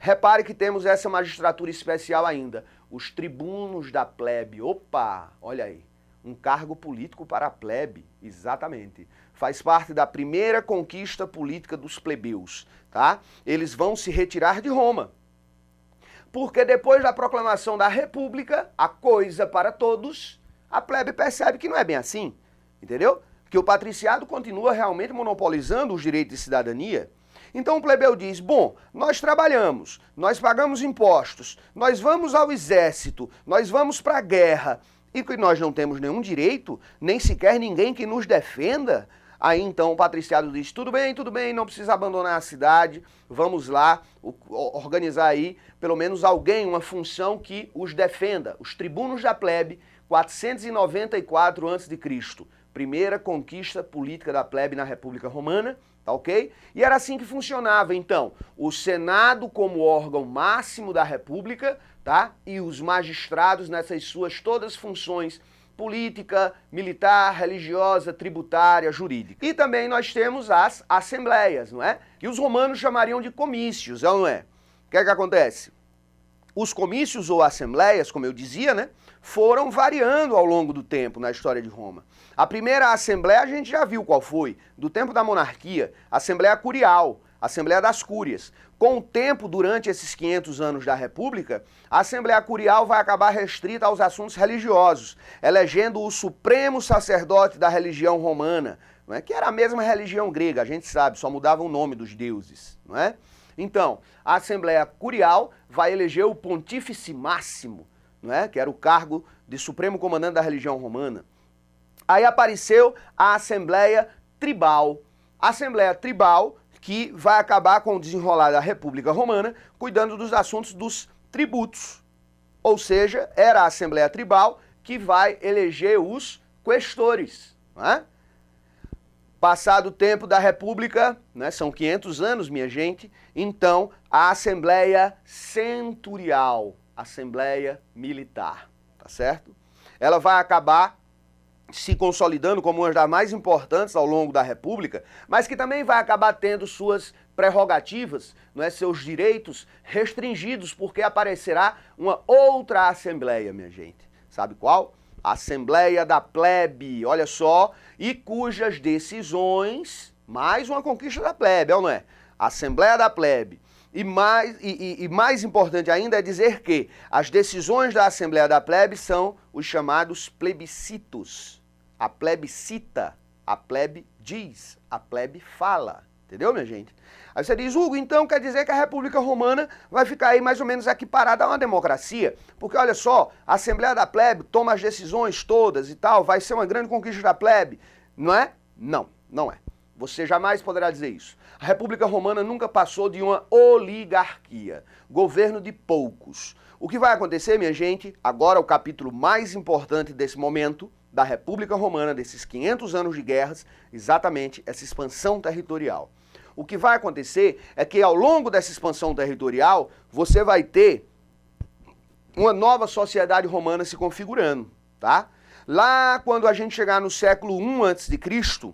Repare que temos essa magistratura especial ainda, os tribunos da plebe. Opa, olha aí, um cargo político para a plebe, exatamente. Faz parte da primeira conquista política dos plebeus, tá? Eles vão se retirar de Roma. Porque depois da proclamação da República, a coisa para todos, a plebe percebe que não é bem assim, entendeu? Que o patriciado continua realmente monopolizando os direitos de cidadania. Então o plebeu diz, bom, nós trabalhamos, nós pagamos impostos, nós vamos ao exército, nós vamos para a guerra, e que nós não temos nenhum direito, nem sequer ninguém que nos defenda. Aí então o patriciado diz, tudo bem, não precisa abandonar a cidade, vamos lá organizar aí pelo menos alguém, uma função que os defenda. Os tribunos da plebe, 494 a.C., primeira conquista política da plebe na República Romana, tá ok? E era assim que funcionava, então, o Senado como órgão máximo da República, tá? E os magistrados nessas suas todas funções política, militar, religiosa, tributária, jurídica. E também nós temos as assembleias, não é? Que os romanos chamariam de comícios, não é? O que é que acontece? Os comícios ou assembleias, como eu dizia, né, foram variando ao longo do tempo na história de Roma. A primeira assembleia a gente já viu qual foi, do tempo da monarquia, a Assembleia Curial, a Assembleia das Cúrias. Com o tempo, durante esses 500 anos da República, a Assembleia Curial vai acabar restrita aos assuntos religiosos, elegendo o supremo sacerdote da religião romana, não é? Que era a mesma religião grega, a gente sabe, só mudava o nome dos deuses, não é? Então, a Assembleia Curial vai eleger o Pontífice Máximo, não é? Que era o cargo de supremo comandante da religião romana. Aí apareceu a Assembleia Tribal. A Assembleia Tribal que vai acabar com o desenrolar da República Romana, cuidando dos assuntos dos tributos. Ou seja, era a Assembleia Tribal que vai eleger os questores, não é? Passado o tempo da República, né, são 500 anos, minha gente, então a Assembleia Centurial, Assembleia Militar, tá certo? Ela vai acabar se consolidando como uma das mais importantes ao longo da República, mas que também vai acabar tendo suas prerrogativas, não é, seus direitos restringidos, porque aparecerá uma outra Assembleia, minha gente. Sabe qual? A Assembleia da Plebe, olha só, e cujas decisões, mais uma conquista da plebe, não é? A Assembleia da Plebe. E mais importante ainda é dizer que as decisões da Assembleia da Plebe são os chamados plebiscitos. A plebe cita, a plebe diz, a plebe fala. Entendeu, minha gente? Aí você diz, Hugo, então quer dizer que a República Romana vai ficar aí mais ou menos equiparada a uma democracia? Porque olha só, a Assembleia da Plebe toma as decisões todas e tal, vai ser uma grande conquista da plebe, não é? Não, não é. Você jamais poderá dizer isso. A República Romana nunca passou de uma oligarquia, governo de poucos. O que vai acontecer, minha gente, agora o capítulo mais importante desse momento da República Romana, desses 500 anos de guerras, exatamente essa expansão territorial. O que vai acontecer é que ao longo dessa expansão territorial, você vai ter uma nova sociedade romana se configurando, tá? Lá quando a gente chegar no século I a.C.,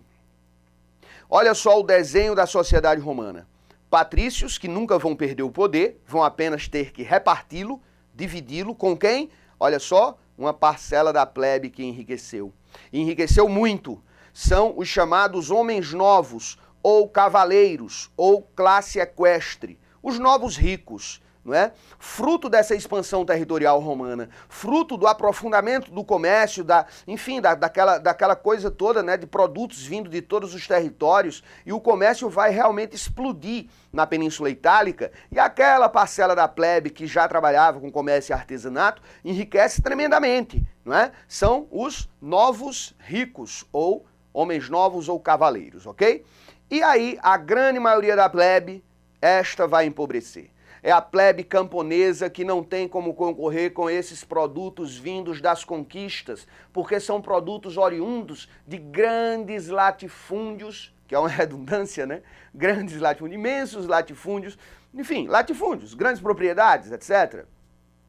olha só o desenho da sociedade romana. Patrícios, que nunca vão perder o poder, vão apenas ter que reparti-lo, dividi-lo com quem? Olha só, uma parcela da plebe que enriqueceu. E enriqueceu muito. São os chamados homens novos, ou cavaleiros, ou classe equestre, os novos ricos, não é? Fruto dessa expansão territorial romana, fruto do aprofundamento do comércio, enfim, daquela coisa toda, né, de produtos vindo de todos os territórios, e o comércio vai realmente explodir na Península Itálica, e aquela parcela da plebe que já trabalhava com comércio e artesanato enriquece tremendamente, não é? São os novos ricos, ou homens novos ou cavaleiros, ok? E aí, a grande maioria da plebe, esta vai empobrecer. é a plebe camponesa que não tem como concorrer com esses produtos vindos das conquistas, porque são produtos oriundos de grandes latifúndios, que é uma redundância, né? Grandes latifúndios, imensos latifúndios, enfim, latifúndios, grandes propriedades, etc.,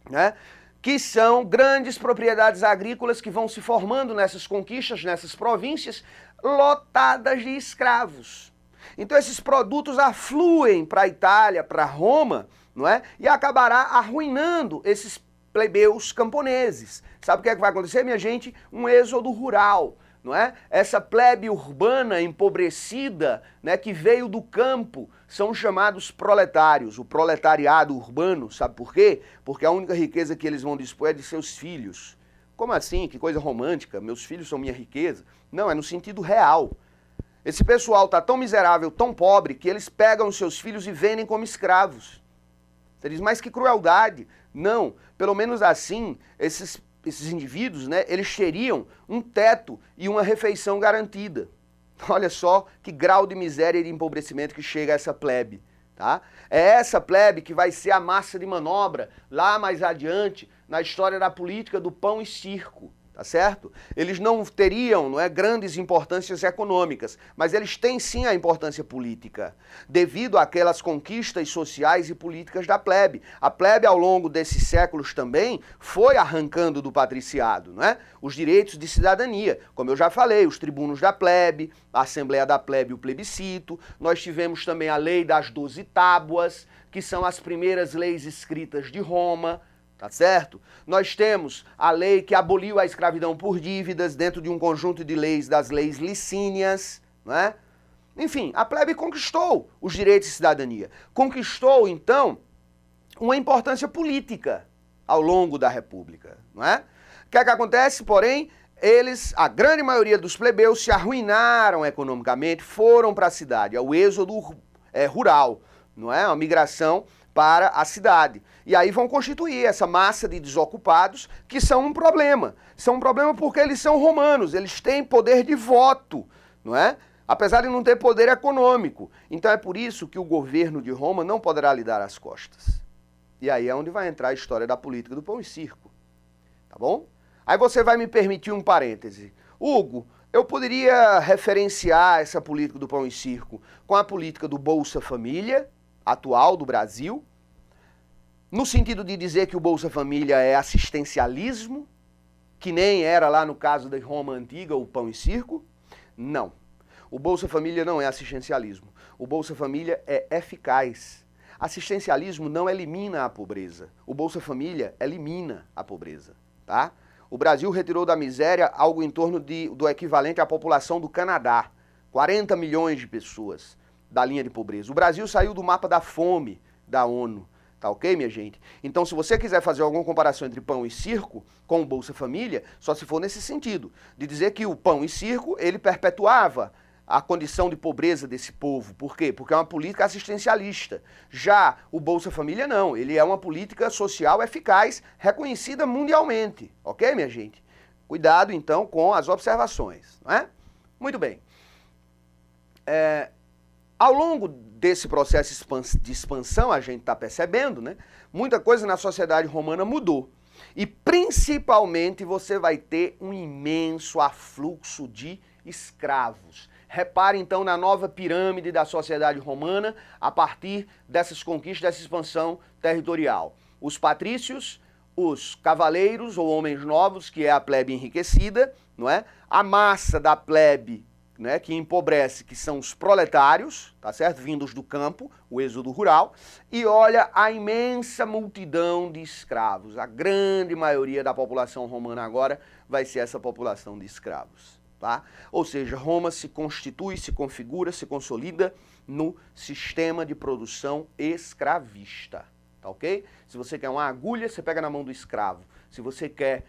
né? Que são grandes propriedades agrícolas que vão se formando nessas conquistas, nessas províncias, lotadas de escravos. Então esses produtos afluem para a Itália, para Roma, não é? E acabará arruinando esses plebeus camponeses. Sabe o que é que vai acontecer, minha gente? Um êxodo rural, não é? Essa plebe urbana empobrecida, né, que veio do campo, são chamados proletários, o proletariado urbano. Sabe por quê? Porque a única riqueza que eles vão dispor é de seus filhos. Como assim? Que coisa romântica, meus filhos são minha riqueza. Não, é no sentido real. Esse pessoal está tão miserável, tão pobre, que eles pegam os seus filhos e vendem como escravos. Você diz, mas que crueldade. Não, pelo menos assim, esses indivíduos, né, eles teriam um teto e uma refeição garantida. Olha só que grau de miséria e de empobrecimento que chega a essa plebe. Tá? É essa plebe que vai ser a massa de manobra lá mais adiante na história da política do pão e circo. Tá certo? Eles não teriam, não é, grandes importâncias econômicas, mas eles têm sim a importância política, devido àquelas conquistas sociais e políticas da plebe. A plebe, ao longo desses séculos também, foi arrancando do patriciado, não é? Os direitos de cidadania, como eu já falei, os tribunos da plebe, a Assembleia da Plebe e o plebiscito. Nós tivemos também a Lei das 12 Tábuas, que são as primeiras leis escritas de Roma. Tá certo? Nós temos a lei que aboliu a escravidão por dívidas dentro de um conjunto de leis, das leis licínias, não é? Enfim, a plebe conquistou os direitos de cidadania. Conquistou, então, uma importância política ao longo da República, não é? O que é que acontece, porém? Eles, a grande maioria dos plebeus, se arruinaram economicamente, foram para a cidade, é o êxodo rural, não é? Uma migração para a cidade. E aí vão constituir essa massa de desocupados que são um problema. São um problema porque eles são romanos, eles têm poder de voto, não é? Apesar de não ter poder econômico. Então é por isso que o governo de Roma não poderá lhe dar as costas. E aí é onde vai entrar a história da política do pão e circo. Tá bom? Aí você vai me permitir um parêntese. Hugo, eu poderia referenciar essa política do pão e circo com a política do Bolsa Família, atual do Brasil, no sentido de dizer que o Bolsa Família é assistencialismo, que nem era lá no caso da Roma Antiga o pão e circo. Não. O Bolsa Família não é assistencialismo. O Bolsa Família é eficaz. Assistencialismo não elimina a pobreza. O Bolsa Família elimina a pobreza, tá? O Brasil retirou da miséria algo em torno do equivalente à população do Canadá. 40 milhões de pessoas da linha de pobreza. O Brasil saiu do mapa da fome da ONU. Tá ok, minha gente? Então, se você quiser fazer alguma comparação entre pão e circo com o Bolsa Família, só se for nesse sentido, de dizer que o pão e circo, ele perpetuava a condição de pobreza desse povo. Por quê? Porque é uma política assistencialista. Já o Bolsa Família não, ele é uma política social eficaz, reconhecida mundialmente. Ok, minha gente? Cuidado, então, com as observações, não é? Muito bem. Ao longo desse processo de expansão, a gente está percebendo, né? Muita coisa na sociedade romana mudou. E principalmente você vai ter um imenso afluxo de escravos. Repare então na nova pirâmide da sociedade romana a partir dessas conquistas, dessa expansão territorial. Os patrícios, os cavaleiros ou homens novos, que é a plebe enriquecida, não é? A massa da plebe, né, que empobrece, que são os proletários, tá certo? Vindos do campo, o êxodo rural, e olha a imensa multidão de escravos. A grande maioria da população romana agora vai ser essa população de escravos, tá? Ou seja, Roma se constitui, se configura, se consolida no sistema de produção escravista, tá ok? Se você quer uma agulha, você pega na mão do escravo. Se você quer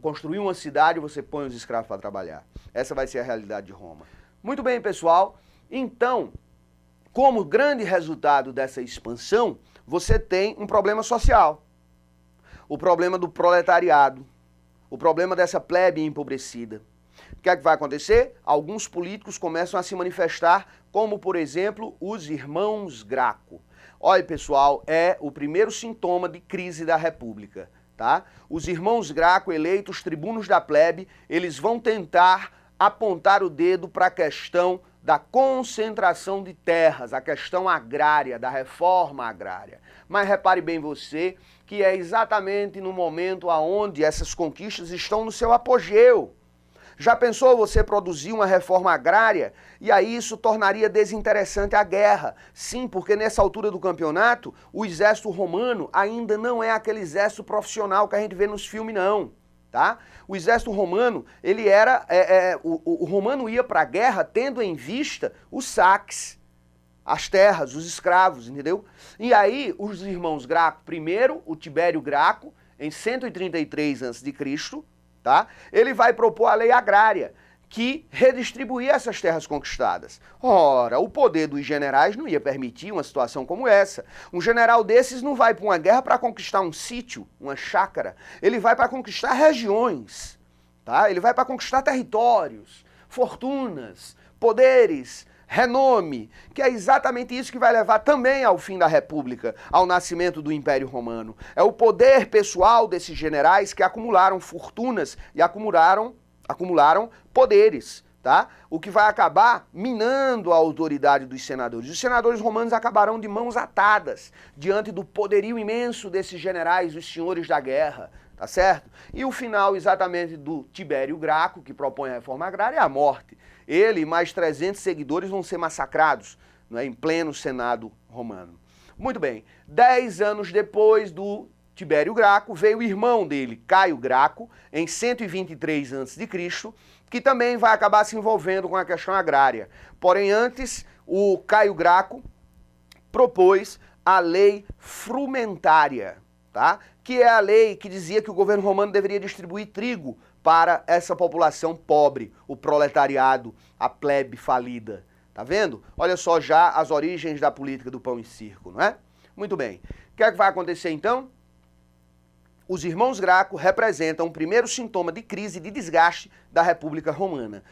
construir uma cidade, você põe os escravos para trabalhar. Essa vai ser a realidade de Roma. Muito bem, pessoal. Então, como grande resultado dessa expansão, você tem um problema social. O problema do proletariado. O problema dessa plebe empobrecida. O que é que vai acontecer? Alguns políticos começam a se manifestar, como, por exemplo, os irmãos Graco. olha pessoal, é o primeiro sintoma de crise da República, tá? Os irmãos Graco, eleitos tribunos da plebe, eles vão tentar apontar o dedo para a questão da concentração de terras, a questão agrária, da reforma agrária. Mas repare bem você que é exatamente no momento onde essas conquistas estão no seu apogeu. Já pensou você produzir uma reforma agrária e aí isso tornaria desinteressante a guerra? Sim, porque nessa altura do campeonato, o exército romano ainda não é aquele exército profissional que a gente vê nos filmes, não. Tá? O exército romano, ele era, o romano ia para a guerra tendo em vista os saques, as terras, os escravos, entendeu? E aí os irmãos Graco, primeiro o Tibério Graco, em 133 a.C., tá? Ele vai propor a lei agrária, que redistribuía essas terras conquistadas. Ora, o poder dos generais não ia permitir uma situação como essa. Um general desses não vai para uma guerra para conquistar um sítio, uma chácara. Ele vai para conquistar regiões, tá? Ele vai para conquistar territórios, fortunas, poderes, renome, que é exatamente isso que vai levar também ao fim da República, ao nascimento do Império Romano. É o poder pessoal desses generais que acumularam fortunas e acumularam poderes, tá? O que vai acabar minando a autoridade dos senadores. Os senadores romanos acabarão de mãos atadas diante do poderio imenso desses generais, os senhores da guerra, tá certo? E o final exatamente do Tibério Graco, que propõe a reforma agrária, é a morte. Ele e mais 300 seguidores vão ser massacrados, não é, em pleno Senado romano. Muito bem, 10 anos depois do Tibério Graco, veio o irmão dele, Caio Graco, em 123 a.C., que também vai acabar se envolvendo com a questão agrária. Porém, antes, o Caio Graco propôs a lei frumentária, tá? Que é a lei que dizia que o governo romano deveria distribuir trigo para essa população pobre, o proletariado, a plebe falida. Tá vendo? Olha só já as origens da política do pão e circo, não é? Muito bem. O que é que vai acontecer então? Os irmãos Graco representam o primeiro sintoma de crise e de desgaste da República Romana.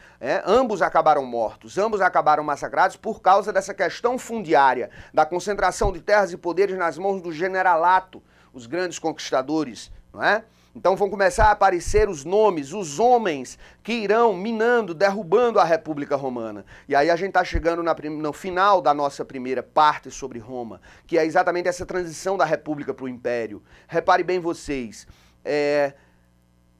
Ambos acabaram mortos, ambos acabaram massacrados por causa dessa questão fundiária, da concentração de terras e poderes nas mãos do generalato, os grandes conquistadores, não é? Então vão começar a aparecer os nomes, os homens que irão minando, derrubando a República Romana. E aí a gente está chegando no final da nossa primeira parte sobre Roma, que é exatamente essa transição da República para o Império. Repare bem vocês,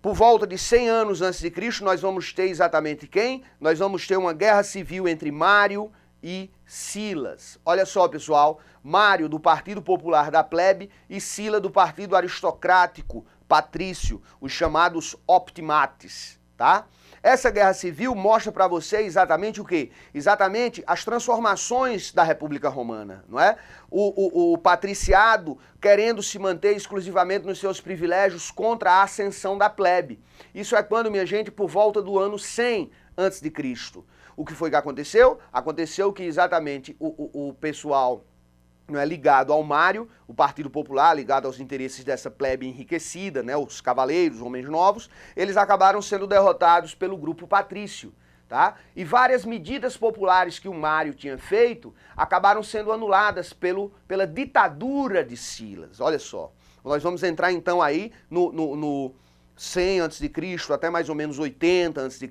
por volta de 100 anos antes de Cristo, nós vamos ter exatamente quem? Nós vamos ter uma guerra civil entre Mário e Silas. Olha só, pessoal, Mário do Partido Popular da Plebe e Sila do Partido Aristocrático Patrício, os chamados optimates, tá? Essa guerra civil mostra para você exatamente o quê? Exatamente as transformações da República Romana, não é? O patriciado querendo se manter exclusivamente nos seus privilégios contra a ascensão da plebe. Isso é quando, minha gente, por volta do ano 100 a.C. O que foi que aconteceu? Aconteceu que exatamente o pessoal, não é, ligado ao Mário, o Partido Popular, ligado aos interesses dessa plebe enriquecida, né, os cavaleiros, homens novos, eles acabaram sendo derrotados pelo grupo patrício, tá? E várias medidas populares que o Mário tinha feito acabaram sendo anuladas pela ditadura de Silas. Olha só, nós vamos entrar então aí no 100 a.C. até mais ou menos 80 a.C.,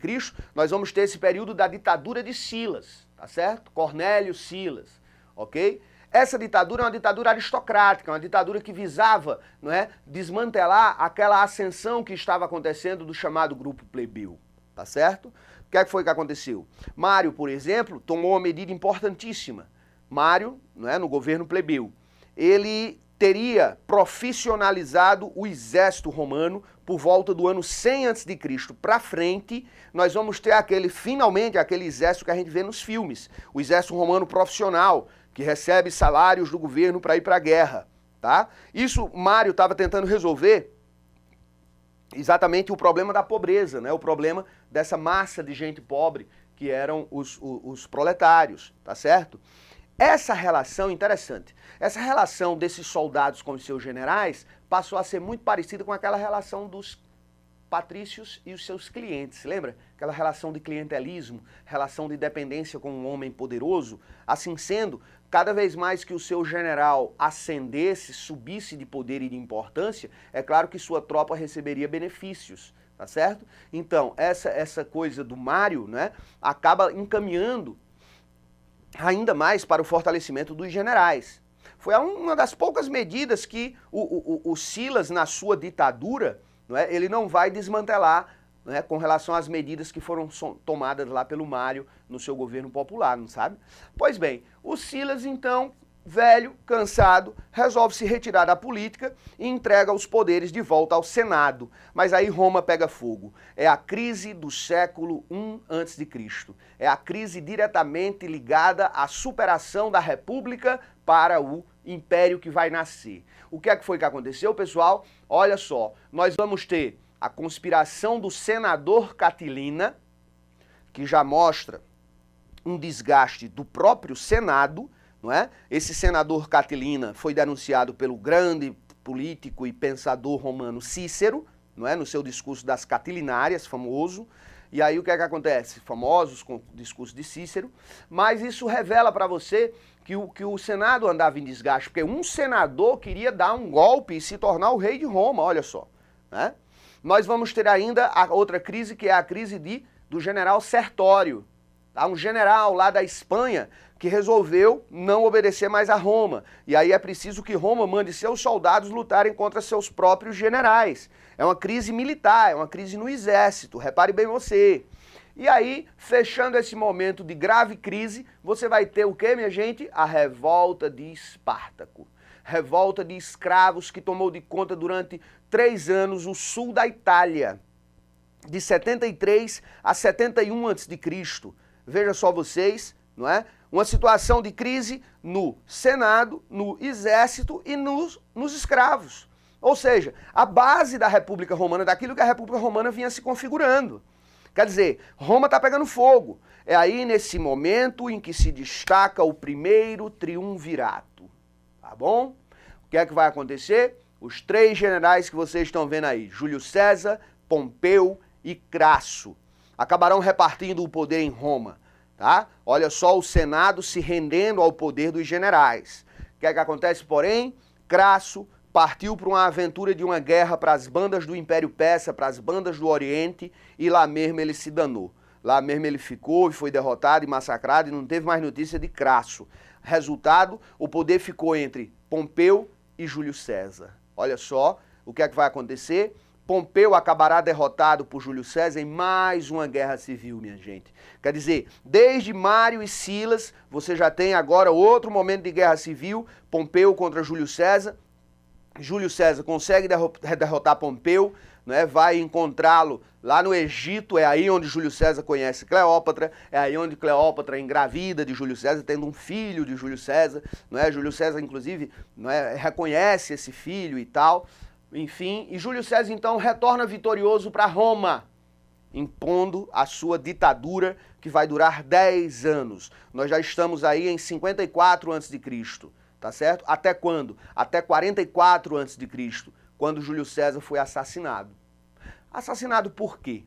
nós vamos ter esse período da ditadura de Silas, tá certo? Cornélio Silas, ok? Essa ditadura é uma ditadura aristocrática, uma ditadura que visava, não é, desmantelar aquela ascensão que estava acontecendo do chamado grupo plebeu, tá certo? O que é que foi que aconteceu? Mário, por exemplo, tomou uma medida importantíssima. Mário, não é, no governo plebeu, ele teria profissionalizado o exército romano por volta do ano 100 a.C. para frente. Nós vamos ter finalmente aquele exército que a gente vê nos filmes, o exército romano profissional, que recebe salários do governo para ir para a guerra, tá? Isso Mário estava tentando resolver exatamente o problema da pobreza, né? O problema dessa massa de gente pobre que eram os proletários, tá certo? Essa relação, interessante, essa relação desses soldados com os seus generais passou a ser muito parecida com aquela relação dos patrícios e os seus clientes, lembra? Aquela relação de clientelismo, relação de dependência com um homem poderoso. Assim sendo, cada vez mais que o seu general ascendesse, subisse de poder e de importância, é claro que sua tropa receberia benefícios, tá certo? Então, essa coisa do Mário, né, acaba encaminhando ainda mais para o fortalecimento dos generais. Foi uma das poucas medidas que o Silas, na sua ditadura, não é, ele não vai desmantelar, né, com relação às medidas que foram tomadas lá pelo Mário no seu governo popular, não sabe? Pois bem, o Silas, então, velho, cansado, resolve se retirar da política e entrega os poderes de volta ao Senado. Mas aí Roma pega fogo. É a crise do século I a.C. É a crise diretamente ligada à superação da República para o império que vai nascer. O que é que foi que aconteceu, pessoal? Olha só, nós vamos ter a conspiração do senador Catilina, que já mostra um desgaste do próprio Senado, não é? Esse senador Catilina foi denunciado pelo grande político e pensador romano Cícero, não é? No seu discurso das Catilinárias, famoso. E aí o que é que acontece? Famosos com o discurso de Cícero, mas isso revela para você que o Senado andava em desgaste, porque um senador queria dar um golpe e se tornar o rei de Roma, olha só, né? Nós vamos ter ainda a outra crise, que é a crise do general Sertório. Tá? Um general lá da Espanha que resolveu não obedecer mais a Roma. E aí é preciso que Roma mande seus soldados lutarem contra seus próprios generais. É uma crise militar, é uma crise no exército, repare bem você. E aí, fechando esse momento de grave crise, você vai ter o quê, minha gente? A revolta de Espartaco. Revolta de escravos que tomou de conta durante 3 anos o sul da Itália, de 73 a 71 a.C. Veja só vocês, não é? Uma situação de crise no Senado, no exército e nos escravos. Ou seja, a base da República Romana, daquilo que a República Romana vinha se configurando. Quer dizer, Roma está pegando fogo. É aí nesse momento em que se destaca o primeiro triunvirato. Tá bom? O que é que vai acontecer? Os 3 generais que vocês estão vendo aí, Júlio César, Pompeu e Crasso, acabarão repartindo o poder em Roma. Tá? Olha só o Senado se rendendo ao poder dos generais. O que é que acontece, porém? Crasso partiu para uma aventura de uma guerra para as bandas do Império Persa, para as bandas do Oriente, e lá mesmo ele se danou. Lá mesmo ele ficou e foi derrotado e massacrado e não teve mais notícia de Crasso. Resultado, o poder ficou entre Pompeu e Júlio César. Olha só o que é que vai acontecer. Pompeu acabará derrotado por Júlio César em mais uma guerra civil, minha gente. Quer dizer, desde Mário e Silas, você já tem agora outro momento de guerra civil, Pompeu contra Júlio César. Júlio César consegue derrotar Pompeu, né, vai encontrá-lo lá no Egito, é aí onde Júlio César conhece Cleópatra, é aí onde Cleópatra engravida de Júlio César, tendo um filho de Júlio César, não é? Júlio César, inclusive, não é, reconhece esse filho e tal, enfim, e Júlio César, então, retorna vitorioso para Roma, impondo a sua ditadura, que vai durar 10 anos. Nós já estamos aí em 54 a.C., tá certo? Até quando? Até 44 a.C., quando Júlio César foi assassinado. Assassinado por quê?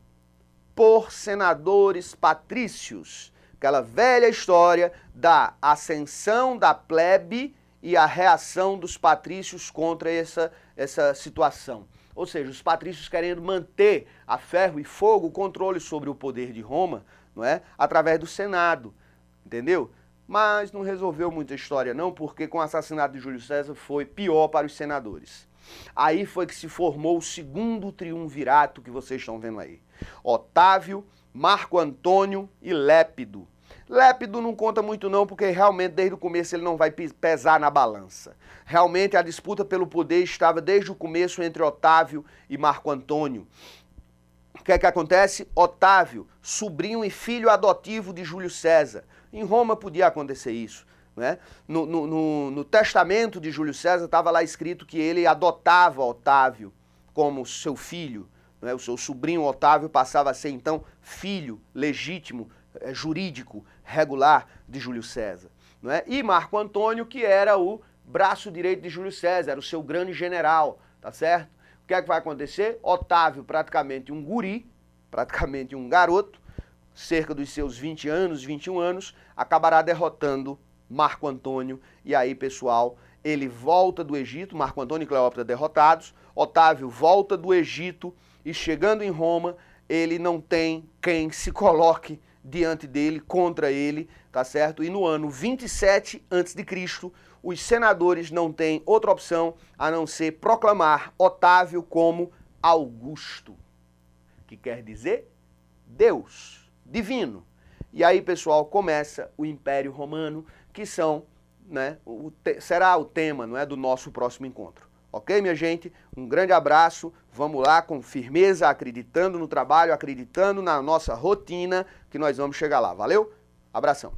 Por senadores patrícios. Aquela velha história da ascensão da plebe e a reação dos patrícios contra essa situação. Ou seja, os patrícios querendo manter a ferro e fogo o controle sobre o poder de Roma, não é? Através do Senado, entendeu? Mas não resolveu muita história não, porque com o assassinato de Júlio César foi pior para os senadores. Aí foi que se formou o segundo triunvirato que vocês estão vendo aí. Otávio, Marco Antônio e Lépido. Lépido não conta muito não, porque realmente desde o começo ele não vai pesar na balança. Realmente a disputa pelo poder estava desde o começo entre Otávio e Marco Antônio. O que é que acontece? Otávio, sobrinho e filho adotivo de Júlio César. Em Roma podia acontecer isso. Né? No testamento de Júlio César estava lá escrito que ele adotava Otávio como seu filho. Né? O seu sobrinho Otávio passava a ser então filho legítimo, jurídico, regular de Júlio César. Né? E Marco Antônio, que era o braço direito de Júlio César, era o seu grande general, tá certo? O que é que vai acontecer? Otávio, praticamente um guri, praticamente um garoto, cerca dos seus 20 anos, 21 anos, acabará derrotando Marco Antônio, e aí, pessoal, ele volta do Egito, Marco Antônio e Cleópatra derrotados, Otávio volta do Egito e chegando em Roma, ele não tem quem se coloque diante dele, contra ele, tá certo? E no ano 27 a.C., os senadores não têm outra opção a não ser proclamar Otávio como Augusto, que quer dizer Deus, divino. E aí, pessoal, começa o Império Romano, que são, né, será o tema, não é, do nosso próximo encontro. Ok, minha gente? Um grande abraço, vamos lá com firmeza, acreditando no trabalho, acreditando na nossa rotina, que nós vamos chegar lá. Valeu? Abração.